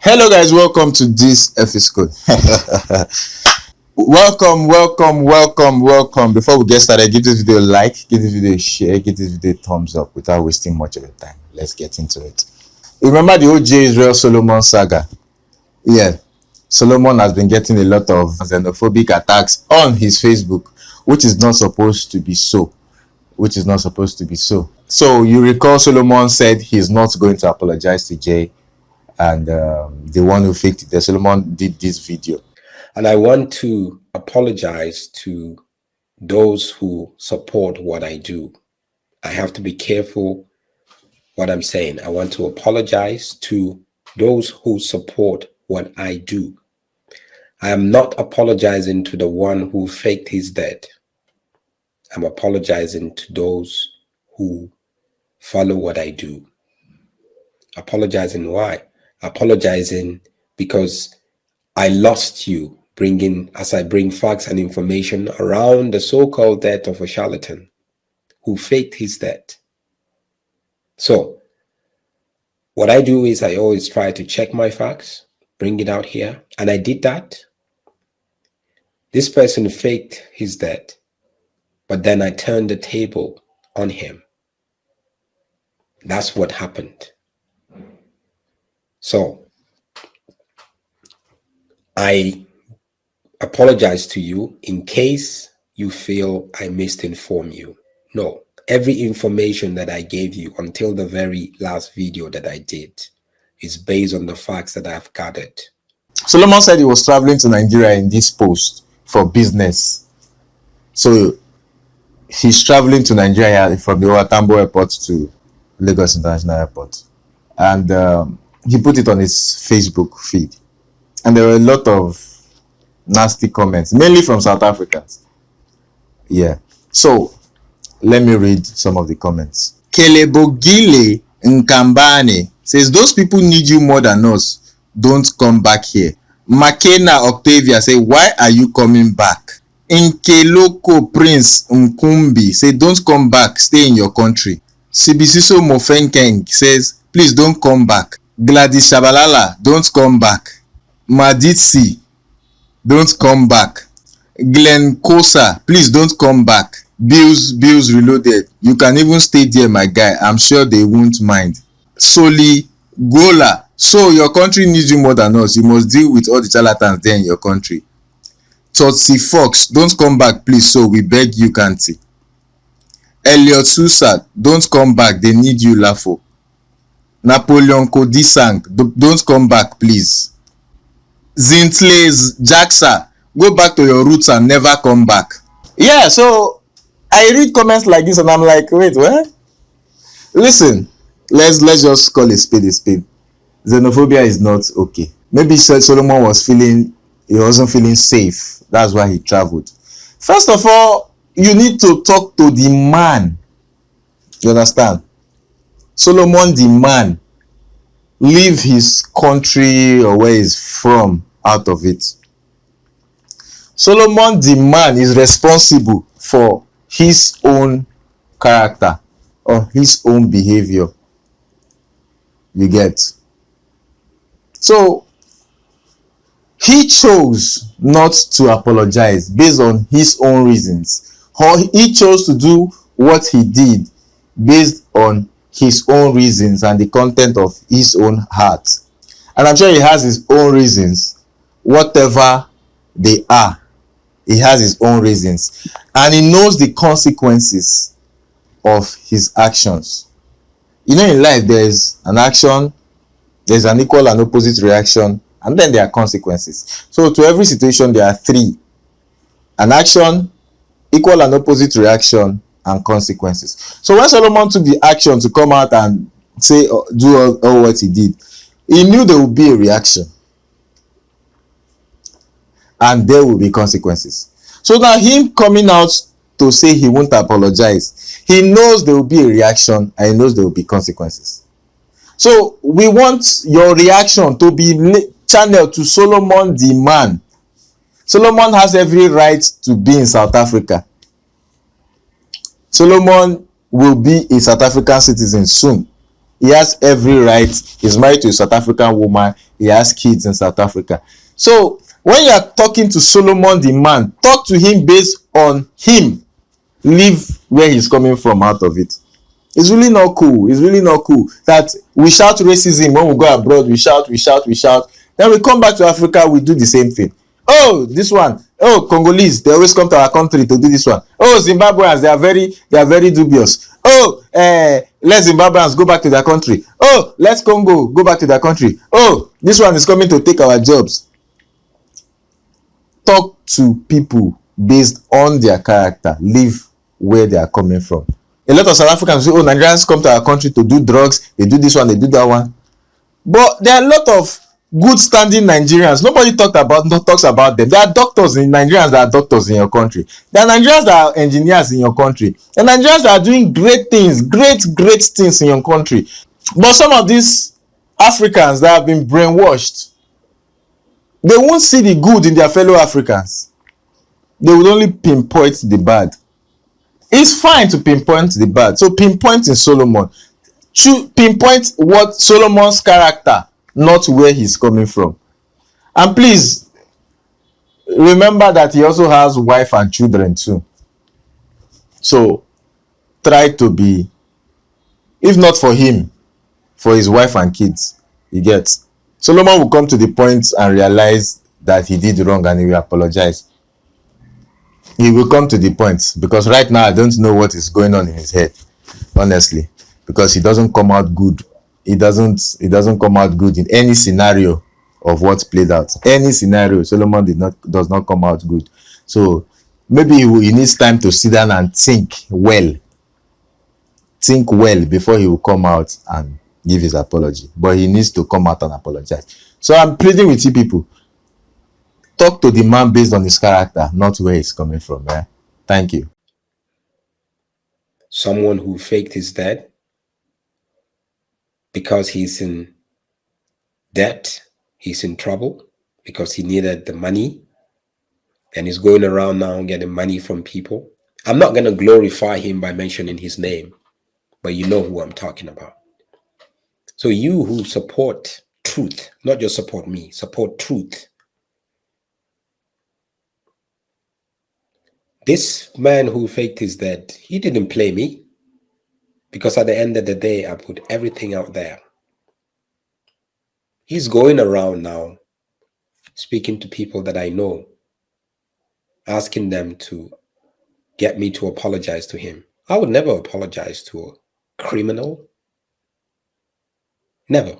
Hello guys, welcome to this episode. welcome. Before we get started, give this video a like, give this video a share, give this video a thumbs up without wasting much of your time. Let's get into it. Remember the OJ Israel Solomon saga? Yeah, Solomon has been getting a lot of xenophobic attacks on his Facebook, which is not supposed to be so. So you recall Solomon said he's not going to apologize to Jay, and the one who faked it. Solomon did this video. And I want to apologize to those who support what I do. I have to be careful what I'm saying. I want to apologize to those who support what I do. I am not apologizing to the one who faked his death. I'm apologizing to those who follow what I do. Apologizing why? Apologizing because I lost you as I bring facts and information around the so-called death of a charlatan who faked his death. So what I do is I always try to check my facts, bring it out here, and I did that. This person faked his death, but then I turned the table on him. That's what happened. So I apologize to you in case you feel I misinformed you. No, every information that I gave you until the very last video that I did is based on the facts that I've gathered. Solomon said he was traveling to Nigeria in this post for business. So he's traveling to Nigeria from the Tambo Airport to Lagos International Airport. And he put it on his Facebook feed. And there were a lot of nasty comments, mainly from South Africans. Yeah. So let me read some of the comments. Kelebogile Nkambane says, those people need you more than us. Don't come back here. Makena Octavia say, why are you coming back? Nkeloko Prince Nkumbi say, don't come back. Stay in your country. Sibisiso Mofenkeng says, please don't come back. Gladys Shabalala, don't come back. Maditsi, don't come back. Glenn Kosa, please don't come back. Bills Reloaded, you can even stay there, my guy. I'm sure they won't mind. Soli Gola, so your country needs you more than us. You must deal with all the charlatans there in your country. Totsi Fox, don't come back, please. So we beg you, Kanti. Elliot Susat, don't come back. They need you, Lafo. Napoleon Kodisang, don't come back, please. Zintles Jaxa, go back to your roots and never come back. Yeah, so I read comments like this and I'm like, wait, what? Listen, let's just call a spade a spade. Xenophobia is not okay. Maybe Solomon wasn't feeling safe. That's why he traveled. First of all, you need to talk to the man. You understand? Solomon the man, leave his country or where he's from out of it. Solomon the man is responsible for his own character or his own behavior. You get? So he chose not to apologize based on his own reasons, or he chose to do what he did based on his own reasons and the content of his own heart. And I'm sure he has his own reasons, whatever they are. He has his own reasons, and he knows the consequences of his actions. You know, in life there's an action, there's an equal and opposite reaction, and then there are consequences. So to every situation there are three: an action, equal and opposite reaction, and consequences. So when Solomon took the action to come out and say, do all what he did, he knew there would be a reaction and there will be consequences. So now him coming out to say he won't apologize, he knows there will be a reaction and he knows there will be consequences. So we want your reaction to be channeled to Solomon the man. Solomon has every right to be in South Africa. Solomon will be a South African citizen soon. He has every right. He's married to a South African woman. He has kids in South Africa. So when you are talking to Solomon the man, talk to him based on him. Leave where he's coming from out of it. It's really not cool. It's really not cool that we shout racism when we go abroad. We shout, we shout, we shout. Then we come back to Africa, we do the same thing. Oh, this one. Oh, Congolese, they always come to our country to do this one. Oh, Zimbabweans, they are very dubious. Oh, let Zimbabweans go back to their country. Oh, let Congo go back to their country. Oh, this one is coming to take our jobs. Talk to people based on their character. Leave where they are coming from. A lot of South Africans say, oh, Nigerians come to our country to do drugs, they do this one, they do that one. But there are a lot of good standing Nigerians. Nobody talks about them. There are doctors in Nigerians that are doctors in your country. There are Nigerians that are engineers in your country. There are Nigerians that are doing great things, great things in your country. But some of these Africans that have been brainwashed, they won't see the good in their fellow Africans. They will only pinpoint the bad. It's fine to pinpoint the bad. So pinpoint in Solomon. Pinpoint what Solomon's character, not where he's coming from. And please remember that he also has wife and children too. So try to be, if not for him, for his wife and kids. You get. Solomon will come to the point and realize that he did wrong and he will apologize. He will come to the point, because right now I don't know what is going on in his head, honestly, because he doesn't come out good. He doesn't come out good in any scenario of what played out. Any scenario, Solomon does not come out good. So maybe he needs time to sit down and think well before he will come out and give his apology. But he needs to come out and apologize. So I'm pleading with you people, talk to the man based on his character, not where he's coming from. Yeah? Thank you. Someone who faked his death because he's in debt, he's in trouble because he needed the money, and he's going around now getting money from people. I'm not going to glorify him by mentioning his name, but you know who I'm talking about. So you who support truth, not just support me, support truth. This man who faked his death, he didn't play me, because at the end of the day, I put everything out there. He's going around now, speaking to people that I know, asking them to get me to apologize to him. I would never apologize to a criminal. Never.